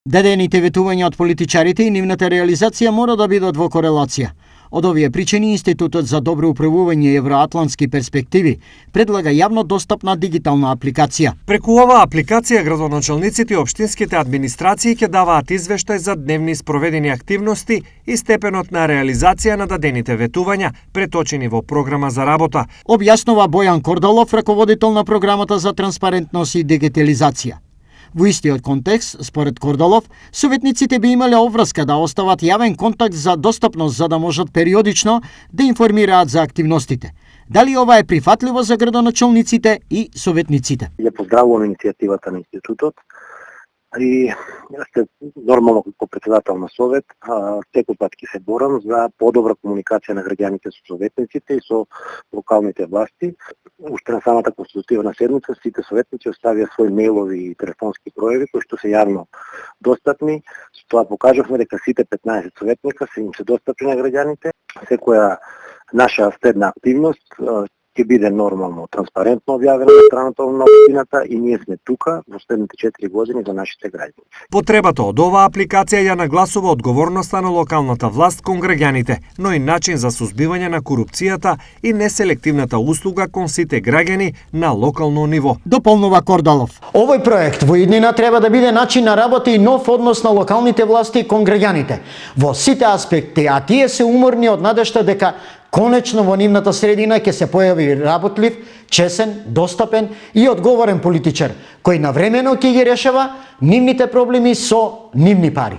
Дадените ветувања од политичарите и нивната реализација мора да бидат во корелација. Од овие причини Институтот за добро управување и евроатлантски перспективи предлага јавно достапна дигитална апликација. Преку оваа апликација градоначалниците и општинските администрации ќе даваат извештај за дневни спроведени активности и степенот на реализација на дадените ветувања, преточени во програма за работа. Објаснува Бојан Кордалов, раководител на програмата за транспарентност и дигитализација. Во истиот контекст, според Кордалов, советниците би имале обврска да остават јавен контакт за достапност за да можат периодично да информираат за активностите. Дали ова е прифатливо за градоначалниците и советниците? Ја поздравувам иницијативата на институтот и сте нормално како председател на совет, секој пат ќе се борам за подобра комуникација на граѓаните со советниците и со локалните власти. Уште на самата конститутивна седница сите советници оставија своји мејлови и телефонски броеви кои што се јавно достапни. Со тоа покажавме дека сите 15 советника се достапни на граѓаните. Секоја наша следна активност ќе биде нормално, транспарентно објавена на страната на општината и ние сме тука во следните 4 години за нашите граѓани. Потребата од оваа апликација ја нагласува одговорноста на локалната власт кон граѓаните, но и начин за сузбивање на корупцијата и неселективната услуга кон сите граѓани на локално ниво. Дополнува Кордалов. Овој проект во иднина треба да биде начин на работа и нов однос на локалните власти кон граѓаните во сите аспекти, а тие се уморни од надежта дека конечно во нивната средина ќе се појави работлив, чесен, достапен и одговорен политичар кој навремено ќе ги решава нивните проблеми со нивни пари.